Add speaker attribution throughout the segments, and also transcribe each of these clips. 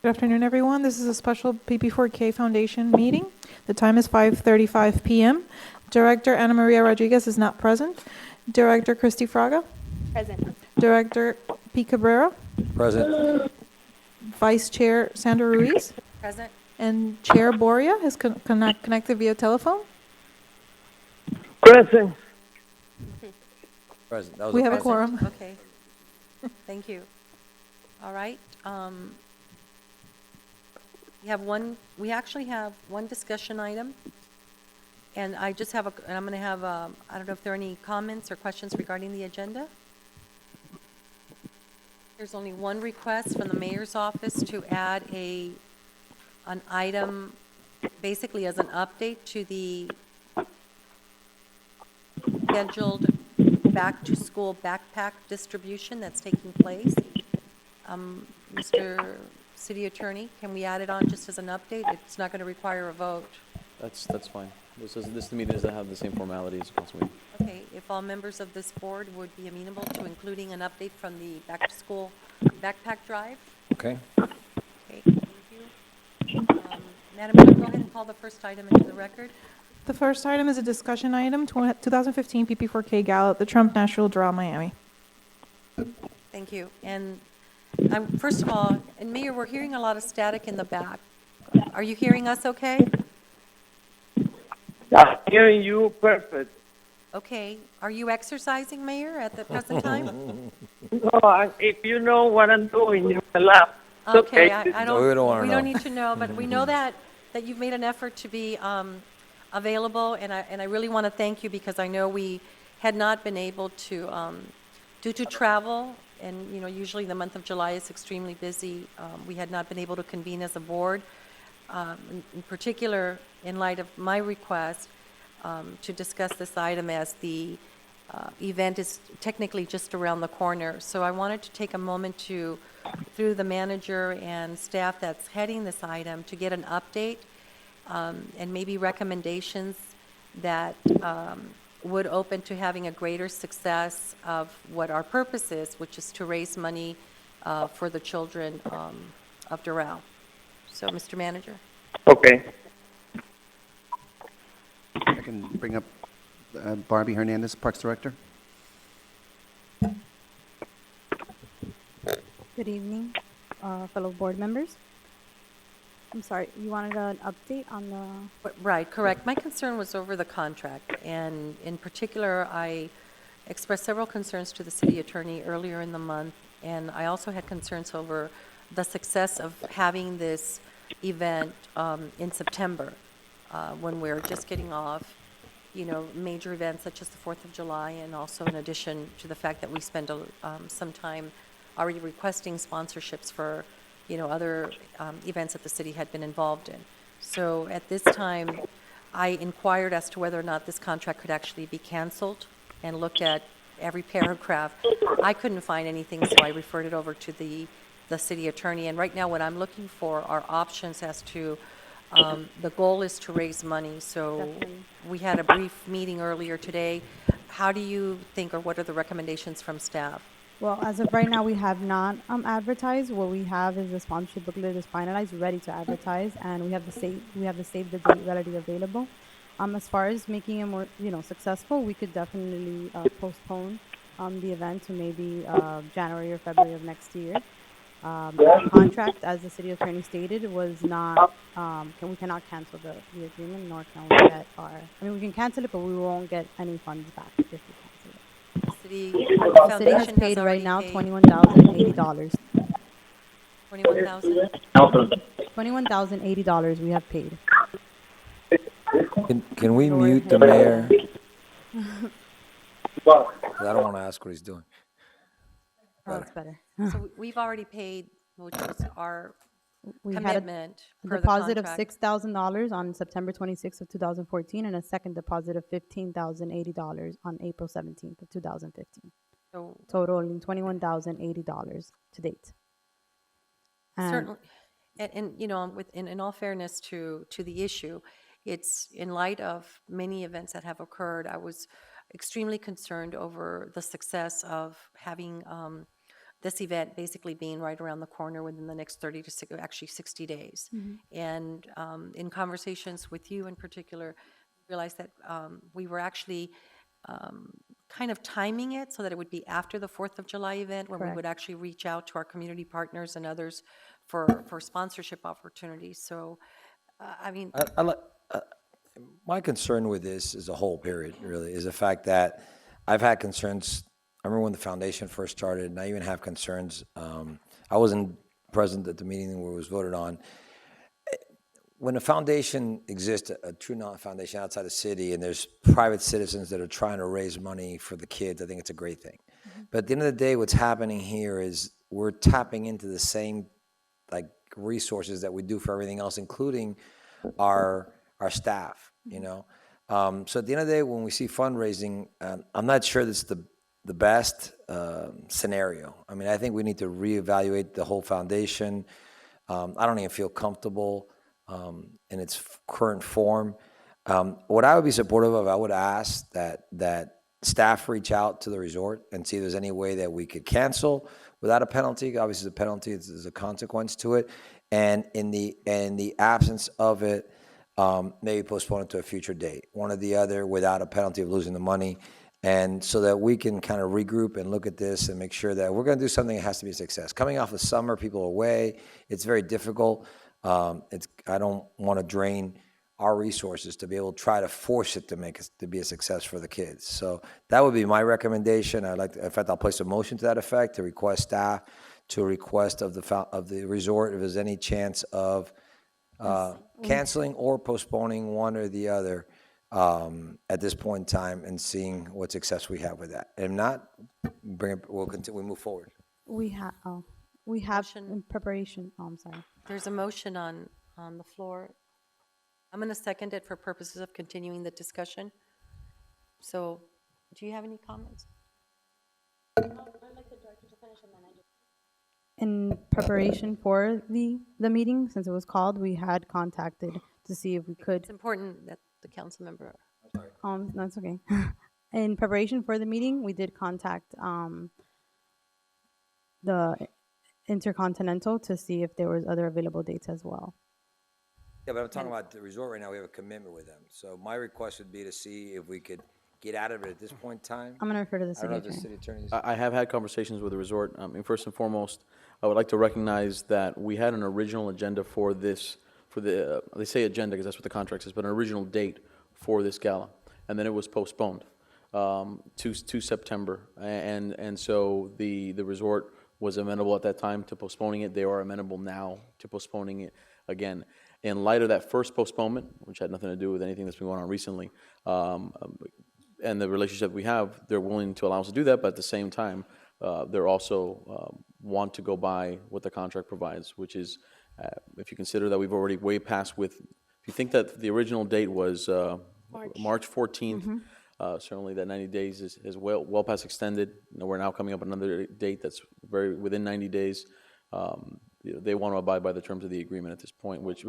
Speaker 1: Good afternoon, everyone. This is a special PP4K Foundation meeting. The time is 5:35 p.m. Director Ana Maria Rodriguez is not present. Director Christy Fraga.
Speaker 2: Present.
Speaker 1: Director P. Cabrera.
Speaker 3: Present.
Speaker 1: Vice Chair Sandra Ruiz.
Speaker 2: Present.
Speaker 1: And Chair Boria is connected via telephone.
Speaker 4: Present.
Speaker 3: Present. That was
Speaker 1: We
Speaker 3: a
Speaker 1: have a
Speaker 3: present.
Speaker 1: quorum.
Speaker 2: Okay. Thank you. All right. We actually have one discussion item. And I just have and I'm going to have, I don't know if there are any comments or questions regarding the agenda. There's only one request from the mayor's office to add an item basically as an update to the scheduled back-to-school backpack distribution that's taking place. Mr. City Attorney, can we add it on just as an update? It's not going to require a vote.
Speaker 3: That's fine. This meeting doesn't have the same formalities as council meeting.
Speaker 2: Okay, if all members of this board would be amenable to including an update from the back-to-school backpack drive?
Speaker 3: Okay.
Speaker 2: Okay, thank you. Madam Clerk, go ahead and call the first item into the record.
Speaker 1: The first item is a discussion item, 2015 PP4K Gala at the Trump National Doral, Miami.
Speaker 2: Thank you. And first of all, and Mayor, we're hearing a lot of static in the back. Are you hearing us okay?
Speaker 4: I'm hearing you perfect.
Speaker 2: Okay. Are you exercising, Mayor, at the present time?
Speaker 4: No, if you know what I'm doing, you can laugh. It's
Speaker 2: Okay,
Speaker 4: okay.
Speaker 2: I
Speaker 3: No, we don't wanna
Speaker 2: we
Speaker 3: know.
Speaker 2: don't need to know, but we know that you've made an effort to be available, and I really want to thank you because I know we had not been able to, due to travel, and, usually the month of July is extremely busy, we had not been able to convene as a board, in particular, in light of my request to discuss this item as the event is technically just around the corner. So I wanted to take a moment through the manager and staff that's heading this item, to get an update and maybe recommendations that would open to having a greater success of what our purpose is, which is to raise money for the children of Doral. So, Mr. Manager.
Speaker 4: Okay.
Speaker 5: I can bring up Barbie Hernandez, Parks Director.
Speaker 6: Good evening, fellow board members. I'm sorry, you wanted an update on the...
Speaker 2: Right, correct. My concern was over the contract, and in particular, I expressed several concerns to the city attorney earlier in the month, and I also had concerns over the success of having this event in September, when we're just getting off, major events such as the 4th of July, and also in addition to the fact that we spend some time already requesting sponsorships for other events that the city had been involved in. So at this time, I inquired as to whether or not this contract could actually be canceled, and looked at every paragraph. I couldn't find anything, so I referred it over to the city attorney. And right now, what I'm looking for are options as to, the goal is to raise money. So
Speaker 6: Definitely.
Speaker 2: we had a brief meeting earlier today. How do you think, or what are the recommendations from staff?
Speaker 6: Well, as of right now, we have not advertised. What we have is the sponsorship booklet is finalized, ready to advertise, and we have the save the date readily available. As far as making it more, successful, we could definitely postpone the event to maybe January or February of next year. The contract, as the city attorney stated, was not, we cannot cancel the agreement, nor can we get we can cancel it, but we won't get any funds back if we cancel it.
Speaker 2: The city
Speaker 6: The city has
Speaker 2: foundation
Speaker 6: paid right
Speaker 2: already
Speaker 6: now
Speaker 2: paid
Speaker 6: $21,080.
Speaker 2: $21,000.
Speaker 6: $21,080 we have paid.
Speaker 3: Can we
Speaker 6: Lower
Speaker 3: mute the
Speaker 6: hand.
Speaker 3: mayor? 'Cause I don't want to ask what he's doing.
Speaker 6: Oh, it's better.
Speaker 2: So we've already paid, which was our
Speaker 6: We had
Speaker 2: commitment
Speaker 6: a
Speaker 2: per the
Speaker 6: deposit of
Speaker 2: contract.
Speaker 6: $6,000 on September 26th of 2014, and a second deposit of $15,080 on April 17th of 2015.
Speaker 2: So
Speaker 6: Totaling $21,080 to date. And
Speaker 2: certainly, and in all fairness to the issue, it's in light of many events that have occurred. I was extremely concerned over the success of having this event basically being right around the corner within the next 30 to, actually 60 days. And in conversations with you in particular, realized that we were actually kind of timing it so that it would be after the 4th of July event, when we would
Speaker 6: Correct.
Speaker 2: actually reach out to our community partners and others for sponsorship opportunities. So, I mean,
Speaker 7: I like, my concern with this is a whole period, really, is the fact that I've had concerns. I remember when the foundation first started, and I even have concerns. I wasn't present at the meeting where it was voted on. When a foundation exists, a true non-foundation outside the city, and there's private citizens that are trying to raise money for the kids, I think it's a great thing. But at the end of the day, what's happening here is we're tapping into the same like resources that we do for everything else, including our staff, you know? So at the end of the day, when we see fundraising, I'm not sure that's the best scenario. I mean, I think we need to reevaluate the whole foundation. I don't even feel comfortable in its current form. What I would be supportive of, I would ask that staff reach out to the resort and see if there's any way that we could cancel without a penalty. Obviously, the penalty is a consequence to it, and in the absence of it, maybe postpone it to a future date, one or the other, without a penalty of losing the money, and so that we can kind of regroup and look at this and make sure that we're going to do something that has to be a success. Coming off of summer, people are away. It's very difficult. I don't want to drain our resources to be able to try to force it to be a success for the kids. So that would be my recommendation. In fact, I'll place a motion to that effect to request staff to request of the resort if there's any chance of canceling or postponing one or the other at this point in time, and seeing what success we have with that. And if not, we'll continue. We move forward.
Speaker 6: We have
Speaker 2: Motion.
Speaker 6: in preparation. Oh, I'm sorry.
Speaker 2: there's a motion on the floor. I'm going to second it for purposes of continuing the discussion. So, do you have any comments?
Speaker 6: In preparation for the meeting, since it was called, we had contacted to see if we could.
Speaker 2: It's important that the council member.
Speaker 6: No, it's okay. In preparation for the meeting, we did contact the Intercontinental to see if there was other available dates as well.
Speaker 7: Yeah, but I'm talking about the resort right now. We have a commitment with them. So my request would be to see if we could get out of it at this point in time.
Speaker 6: I'm gonna refer to the
Speaker 7: I
Speaker 6: city
Speaker 7: don't know if the
Speaker 6: attorney.
Speaker 7: city attorney is.
Speaker 3: I have had conversations with the resort. And first and foremost, I would like to recognize that we had an original agenda for this, they say agenda because that's what the contract says, but an original date for this gala. And then it was postponed to September. And so the resort was amenable at that time to postponing it. They are amenable now to postponing it again. In light of that first postponement, which had nothing to do with anything that's been going on recently, and the relationship we have, they're willing to allow us to do that, but at the same time, they're also want to go by what the contract provides, which is, if you consider that we've already way past with, if you think that the original date was March 14th, certainly that 90 days is well past extended. You know, we're now coming up on another date that's very within 90 days. They want to abide by the terms of the agreement at this point, which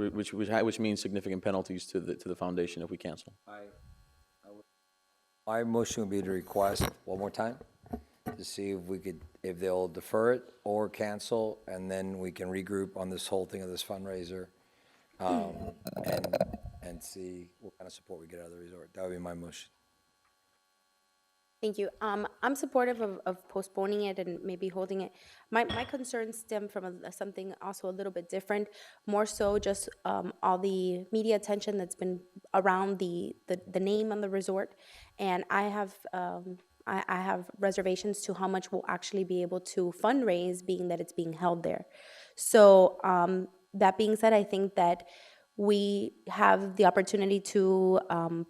Speaker 3: means significant penalties to the foundation if we cancel.
Speaker 7: My motion would be to request one more time to see if they'll defer it or cancel, and then we can regroup on this whole thing of this fundraiser, and see what kind of support we get out of the resort. That would be my motion.
Speaker 8: Thank you. I'm supportive of postponing it and maybe holding it. My concerns stem from something also a little bit different, more so just all the media attention that's been around the name on the resort, and I have reservations to how much we'll actually be able to fundraise, being that it's being held there. So that being said, I think that we have the opportunity to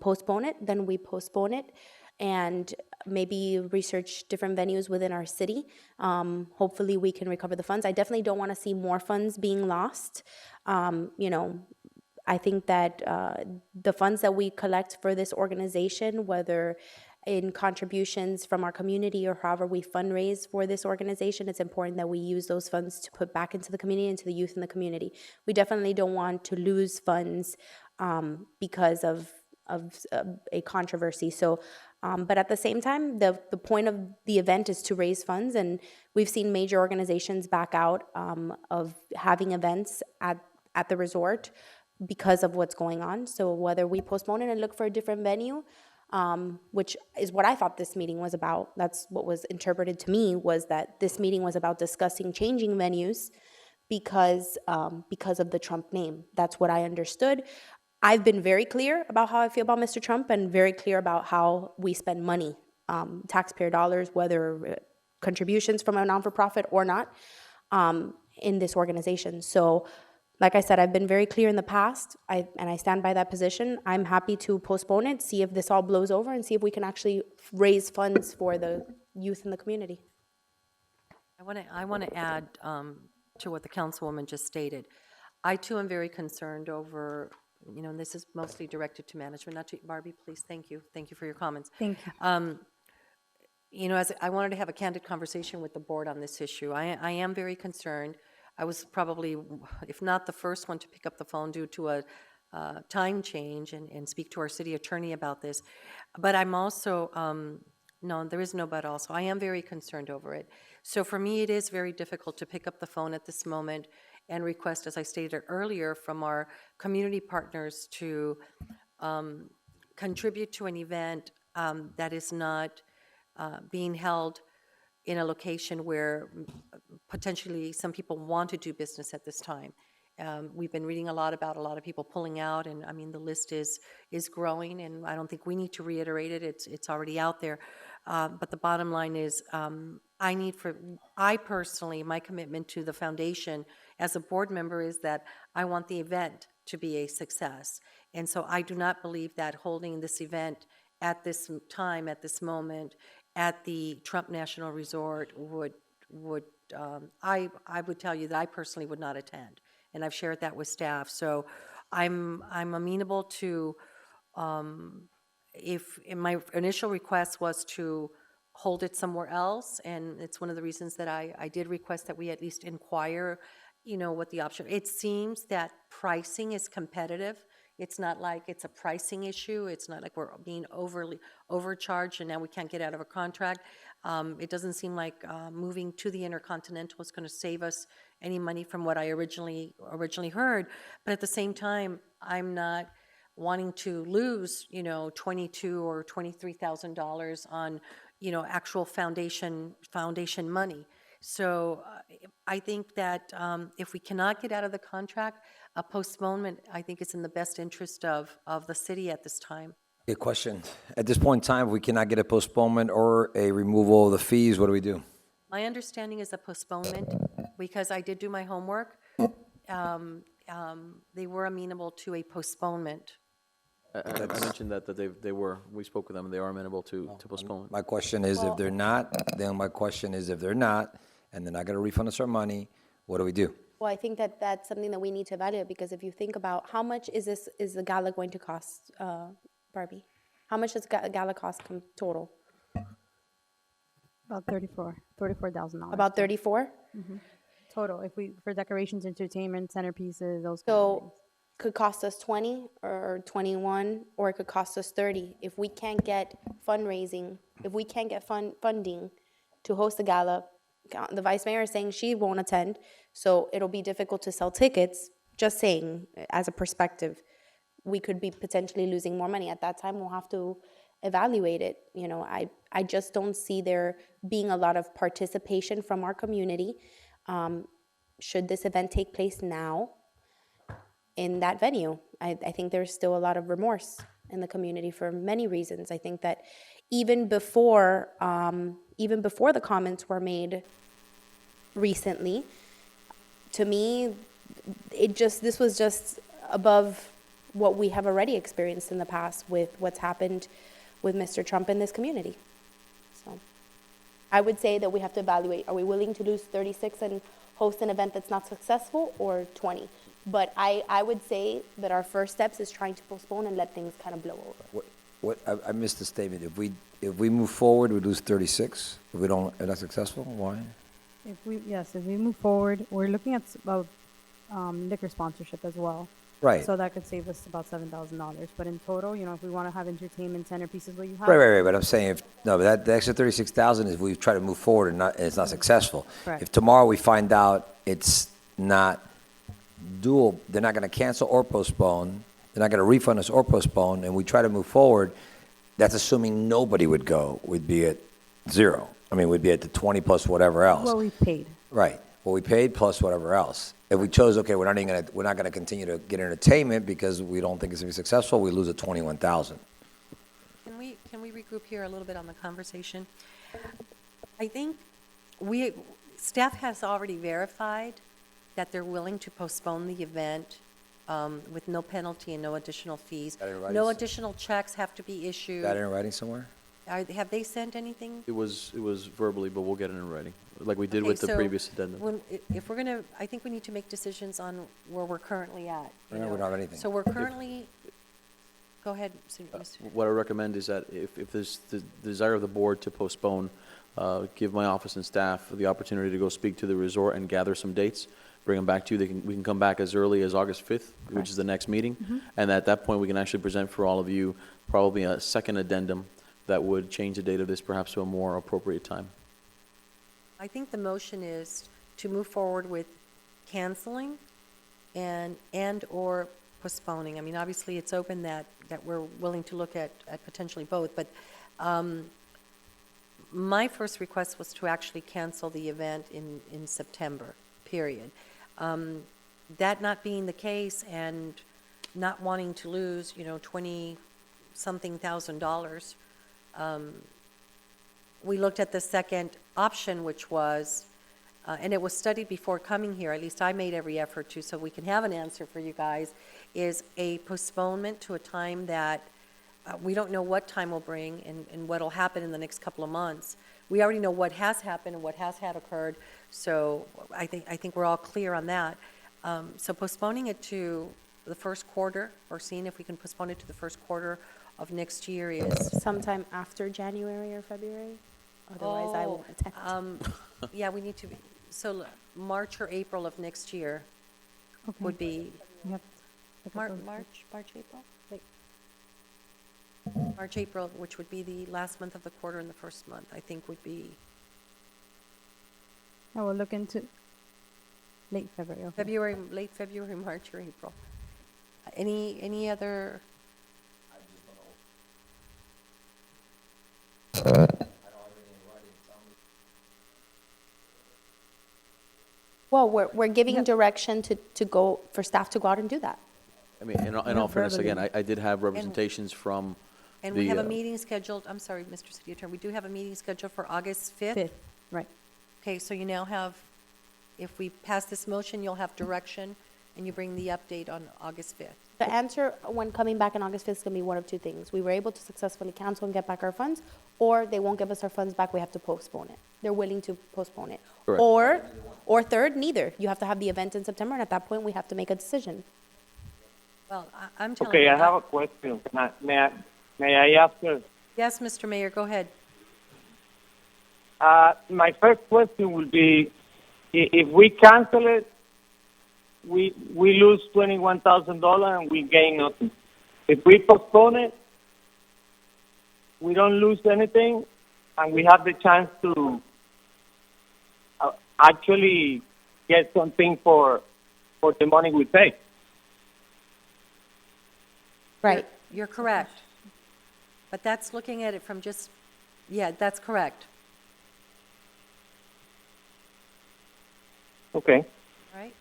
Speaker 8: postpone it, then we postpone it, and maybe research different venues within our city. Hopefully we can recover the funds. I definitely don't want to see more funds being lost. I think that the funds that we collect for this organization, whether in contributions from our community or however we fundraise for this organization, it's important that we use those funds to put back into the community, into the youth in the community. We definitely don't want to lose funds because of a controversy. So, but at the same time, the point of the event is to raise funds, and we've seen major organizations back out of having events at the resort because of what's going on. So whether we postpone it and look for a different venue, which is what I thought this meeting was about. That's what was interpreted to me, was that this meeting was about discussing changing venues because of the Trump name. That's what I understood. I've been very clear about how I feel about Mr. Trump and very clear about how we spend money, taxpayer dollars, whether contributions from a non-for-profit or not, in this organization. So, like I said, I've been very clear in the past, and I stand by that position. I'm happy to postpone it, see if this all blows over, and see if we can actually raise funds for the youth in the community.
Speaker 2: I want to add to what the councilwoman just stated. I too am very concerned over, and this is mostly directed to management, not to Barbie, please, thank you. Thank you for your comments.
Speaker 6: Thank you.
Speaker 2: As I wanted to have a candid conversation with the board on this issue. I am very concerned. I was probably, if not the first one to pick up the phone due to a time change and speak to our city attorney about this. But I'm also, no, there is no but also. I am very concerned over it. So for me, it is very difficult to pick up the phone at this moment and request, as I stated earlier, from our community partners to contribute to an event that is not being held in a location where potentially some people want to do business at this time. We've been reading a lot about a lot of people pulling out, and I mean the list is growing, and I don't think we need to reiterate it. It's already out there. But the bottom line is, I personally, my commitment to the foundation as a board member is that I want the event to be a success, and so I do not believe that holding this event at this time, at this moment, at the Trump National Resort would I would tell you that I personally would not attend, and I've shared that with staff. So I'm amenable to, if my initial request was to hold it somewhere else, and it's one of the reasons that I did request that we at least inquire, what the option. It seems that pricing is competitive. It's not like it's a pricing issue. It's not like we're being overly overcharged and now we can't get out of a contract. It doesn't seem like moving to the Intercontinental is going to save us any money from what I originally heard. But at the same time, I'm not wanting to lose, $22,000 or $23,000 on, actual foundation money. So I think that if we cannot get out of the contract, a postponement, I think, is in the best interest of the city at this time.
Speaker 7: A question. At this point in time, if we cannot get a postponement or a removal of the fees, what do we do?
Speaker 2: My understanding is a postponement, because I did do my homework. They were amenable to a postponement.
Speaker 3: I mentioned that we spoke with them, and they are amenable to postpone.
Speaker 7: My question is, if they're not, and they're not going to refund us our money, what do we do?
Speaker 8: Well, I think that that's something that we need to evaluate, because if you think about how much is the gala going to cost, Barbie? How much does gala cost total?
Speaker 6: About $34,000.
Speaker 8: About 34?
Speaker 6: Total, for decorations, entertainment, centerpieces, those kind of things.
Speaker 8: So could cost us 20 or 21, or it could cost us 30. If we can't get fundraising, if we can't get funding to host a gala, the vice mayor is saying she won't attend, so it'll be difficult to sell tickets. Just saying, as a perspective, we could be potentially losing more money. At that time, we'll have to evaluate it. I just don't see there being a lot of participation from our community. Should this event take place now in that venue? I think there's still a lot of remorse in the community for many reasons. I think that even before the comments were made recently, to me, this was just above what we have already experienced in the past with what's happened with Mr. Trump in this community. So I would say that we have to evaluate, are we willing to lose 36 and host an event that's not successful, or 20? But I would say that our first steps is trying to postpone and let things kind of blow over.
Speaker 7: I missed the statement. If we move forward, we lose 36. If we don't, are not successful, why?
Speaker 6: If we move forward, we're looking at about liquor sponsorship as well.
Speaker 7: Right.
Speaker 6: So that could save us about $7,000. But in total, if we want to have entertainment centerpieces where you have.
Speaker 7: Right. But I'm saying the extra 36,000 is we try to move forward and it's not successful.
Speaker 6: Correct.
Speaker 7: If tomorrow we find out it's not dual, they're not going to cancel or postpone, they're not going to refund us or postpone, and we try to move forward, that's assuming nobody would go, would be at zero. I mean, we'd be at the 20 plus whatever else.
Speaker 6: What we paid.
Speaker 7: Right. What we paid plus whatever else. If we chose, okay, we're not gonna continue to get entertainment because we don't think it's gonna be successful, we lose at 21,000.
Speaker 2: Can we regroup here a little bit on the conversation? I think staff has already verified that they're willing to postpone the event with no penalty and no additional fees.
Speaker 7: That in writing?
Speaker 2: No additional checks have to be issued.
Speaker 7: That in writing somewhere?
Speaker 2: Have they sent anything?
Speaker 3: It was verbally, but we'll get it in writing, like we did with the
Speaker 2: Okay, so
Speaker 3: previous addendum.
Speaker 2: if we're going to, I think we need to make decisions on where we're currently at. you
Speaker 7: Right, we
Speaker 2: know.
Speaker 7: don't have anything.
Speaker 2: So we're currently, go ahead, Mr.
Speaker 3: What I recommend is that if there's the desire of the board to postpone, give my office and staff the opportunity to go speak to the resort and gather some dates, bring them back to you. We can come back as early as August 5th, which is the next meeting. And at that point, we can actually present for all of you probably a second addendum that would change the date of this perhaps to a more appropriate time.
Speaker 2: I think the motion is to move forward with canceling and/or postponing. I mean, obviously, it's open that we're willing to look at potentially both, but my first request was to actually cancel the event in September, period. That not being the case and not wanting to lose, 20-something thousand dollars, we looked at the second option, which was, and it was studied before coming here, at least I made every effort to, so we can have an answer for you guys, is a postponement to a time that we don't know what time will bring and what will happen in the next couple of months. We already know what has happened and what has had occurred, so I think we're all clear on that. So postponing it to the first quarter, or seeing if we can postpone it to the first quarter of next year is,
Speaker 8: Sometime after January or February? Otherwise, I won't attend.
Speaker 2: yeah, we need to be, so March or April of next year
Speaker 6: Okay.
Speaker 2: would be,
Speaker 6: We have to look at
Speaker 2: March,
Speaker 6: those.
Speaker 2: April? March, April, which would be the last month of the quarter and the first month, I think would be
Speaker 6: I will look into late February. Okay.
Speaker 2: February, late February, March, or April. Any other?
Speaker 8: Well, we're giving direction to go, for staff to go out and do that.
Speaker 3: I mean, in all fairness, again, I did have representations from
Speaker 2: And we have a
Speaker 3: the,
Speaker 2: meeting scheduled, I'm sorry, Mr. City Attorney, we do have a meeting scheduled for August 5th.
Speaker 6: 5th, right.
Speaker 2: Okay, so you now have, if we pass this motion, you'll have direction, and you bring the update on August 5th.
Speaker 8: The answer when coming back on August 5th is going to be one of two things. We were able to successfully cancel and get back our funds, or they won't give us our funds back, we have to postpone it. They're willing to postpone it.
Speaker 3: Correct.
Speaker 8: Or third, neither. You have to have the event in September, and at that point, we have to make a decision.
Speaker 2: Well, I'm telling you.
Speaker 4: Okay, I have a question. May I ask her?
Speaker 2: Yes, Mr. Mayor, go ahead.
Speaker 4: My first question would be, if we cancel it, we lose $21,000 and we gain nothing. If we postpone it, we don't lose anything, and we have the chance to actually get something for the money we pay.
Speaker 8: Right.
Speaker 2: You're correct. But that's looking at it from just, yeah, that's correct,
Speaker 4: Okay.
Speaker 2: right?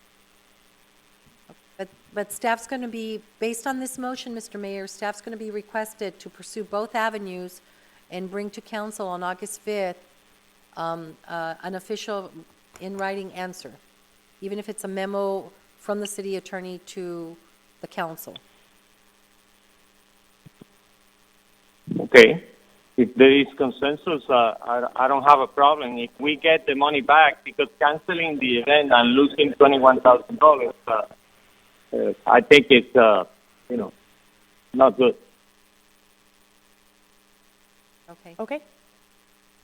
Speaker 2: But staff's going to be, based on this motion, Mr. Mayor, staff's going to be requested to pursue both avenues and bring to council on August 5th an official in writing answer, even if it's a memo from the city attorney to the council.
Speaker 4: Okay. If there is consensus, I don't have a problem. If we get the money back, because canceling the event and losing $21,000, I think it's, not good.
Speaker 2: Okay,
Speaker 8: Okay?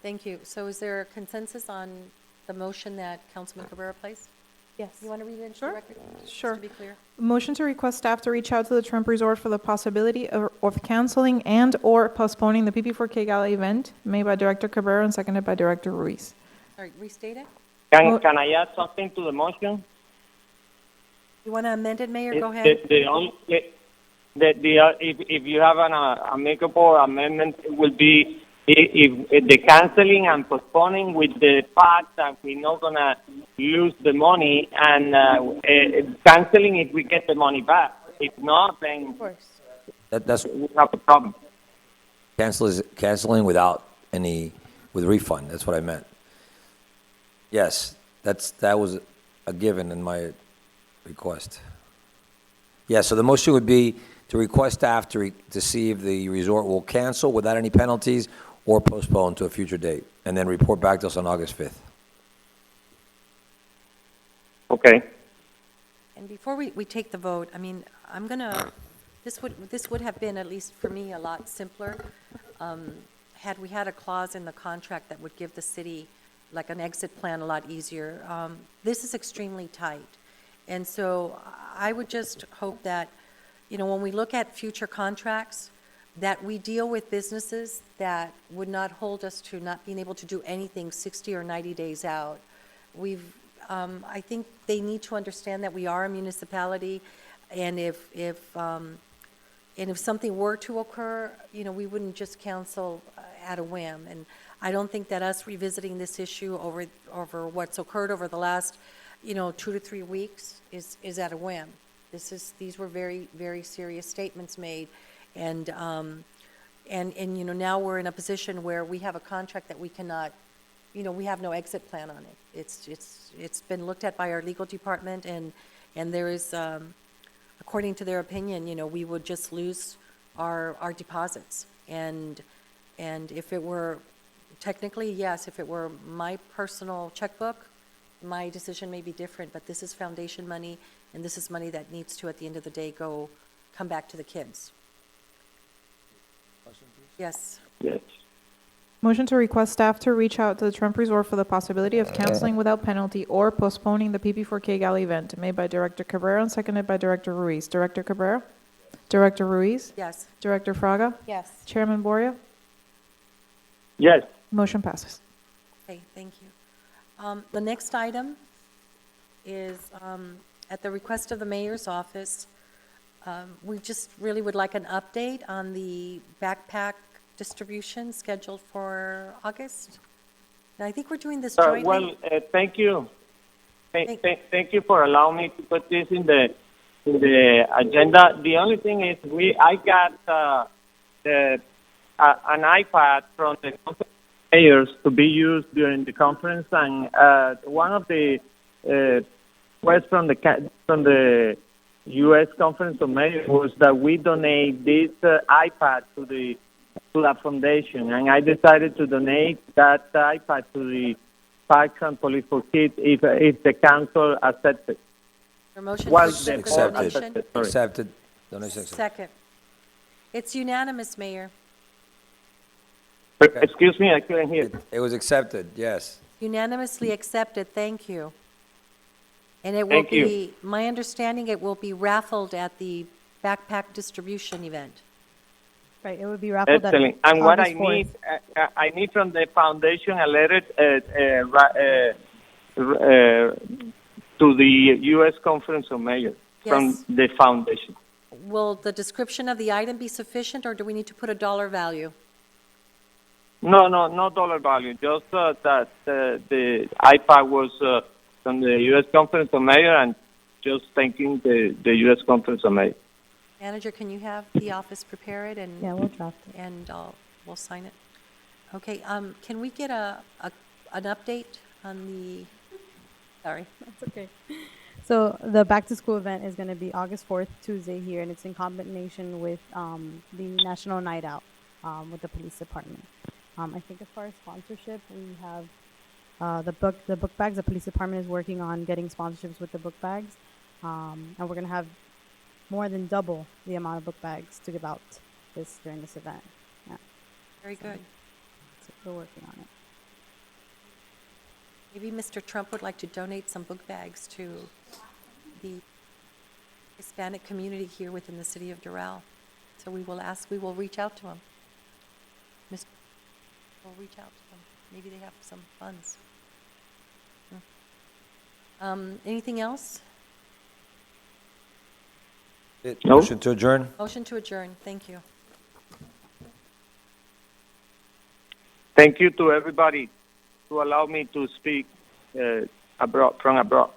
Speaker 2: thank you. So is there a consensus on the motion that Councilman Cabrera placed?
Speaker 8: Yes.
Speaker 2: You want to read it into the
Speaker 1: Sure.
Speaker 2: record? Just
Speaker 1: Sure.
Speaker 2: to be clear.
Speaker 1: Motion to request staff to reach out to the Trump Resort for the possibility of canceling and/or postponing the PP4K Gala event, made by Director Cabrera and seconded by Director Ruiz.
Speaker 2: All right, restate it.
Speaker 4: Can I add something to the motion?
Speaker 2: You want to amend it, Mayor? Go
Speaker 4: It-
Speaker 2: ahead.
Speaker 4: The only, if you have an amicable amendment, it will be if the canceling and postponing with the fact that we're not gonna lose the money and canceling if we get the money back. If not, then
Speaker 8: Of course.
Speaker 7: That's
Speaker 4: we have a problem.
Speaker 7: canceling without any, with refund, that's what I meant. Yes, that was a given in my request. Yeah, so the motion would be to request staff to see if the resort will cancel without any penalties or postpone to a future date, and then report back to us on August 5th.
Speaker 4: Okay.
Speaker 2: And before we take the vote, I mean, I'm gonna, this would have been, at least for me, a lot simpler, had we had a clause in the contract that would give the city like an exit plan a lot easier. This is extremely tight. And so I would just hope that, you know, when we look at future contracts, that we deal with businesses that would not hold us to not being able to do anything 60 or 90 days out. I think they need to understand that we are a municipality, and if something were to occur, you know, we wouldn't just cancel at a whim. And I don't think that us revisiting this issue over what's occurred over the last, you know, 2 to 3 weeks is at a whim. These were very, very serious statements made, and you know, now we're in a position where we have a contract that we cannot, you know, we have no exit plan on it. It's been looked at by our legal department, and there is, according to their opinion, you know, we would just lose our deposits. And if it were, technically, yes, if it were my personal checkbook, my decision may be different, but this is foundation money, and this is money that needs to, at the end of the day, come back to the kids. Yes.
Speaker 4: Yes.
Speaker 1: Motion to request staff to reach out to the Trump Resort for the possibility of canceling without penalty or postponing the PP4K Gala event, made by Director Cabrera and seconded by Director Ruiz. Director Cabrera? Director Ruiz?
Speaker 2: Yes.
Speaker 1: Director Fraga?
Speaker 8: Yes.
Speaker 1: Chairman Boria?
Speaker 4: Yes.
Speaker 1: Motion passes.
Speaker 2: Okay, thank you. The next item is, at the request of the mayor's office, we just really would like an update on the backpack distribution scheduled for August. And I think we're doing this jointly.
Speaker 4: Well, thank you. Thank you for allowing me to put this in the agenda. The only thing is, I got an iPad from the mayors to be used during the conference, and one of the requests from the U.S. Conference of Mayors was that we donate this iPad to that foundation, and I decided to donate that iPad to the Parks and Police for Kids if the council accepts it.
Speaker 2: Your motion
Speaker 4: Well,
Speaker 2: to accept the
Speaker 4: Accepted.
Speaker 2: donation?
Speaker 4: Sorry.
Speaker 7: Accepted. Donation accepted.
Speaker 2: Second. It's unanimous, Mayor.
Speaker 4: Excuse me, I couldn't hear.
Speaker 7: It was accepted, yes.
Speaker 2: Unanimously accepted, thank you. And it will
Speaker 4: Thank you.
Speaker 2: be, my understanding, it will be raffled at the backpack distribution event.
Speaker 6: Right, it would be raffled at
Speaker 4: Excellent. And what I
Speaker 6: August 4th.
Speaker 4: need, I need from the foundation a letter to the U.S. Conference of Mayors from
Speaker 2: Yes.
Speaker 4: the foundation.
Speaker 2: Will the description of the item be sufficient, or do we need to put a dollar value?
Speaker 4: No dollar value. Just that the iPad was from the U.S. Conference of Mayors, and just thanking the U.S. Conference of Mayors.
Speaker 2: Manager, can you have the office prepare it, and
Speaker 6: Yeah, we'll draft it.
Speaker 2: and we'll sign it? Okay, can we get an update on the, sorry.
Speaker 6: That's okay. So the back to school event is going to be August 4th, Tuesday here, and it's in combination with the National Night Out with the police department. I think as far as sponsorship, we have the book bags. The police department is working on getting sponsorships with the book bags, and we're going to have more than double the amount of book bags to give out during this event. Yeah,
Speaker 2: Very good.
Speaker 6: so we're working on it.
Speaker 2: Maybe Mr. Trump would like to donate some book bags to the Hispanic community here within the city of Doral. So we will reach out to him. We'll reach out to them. Maybe they have some funds. Anything else?
Speaker 4: No.
Speaker 7: Motion to adjourn?
Speaker 2: Motion to adjourn. Thank you.
Speaker 4: Thank you to everybody to allow me to speak from abroad.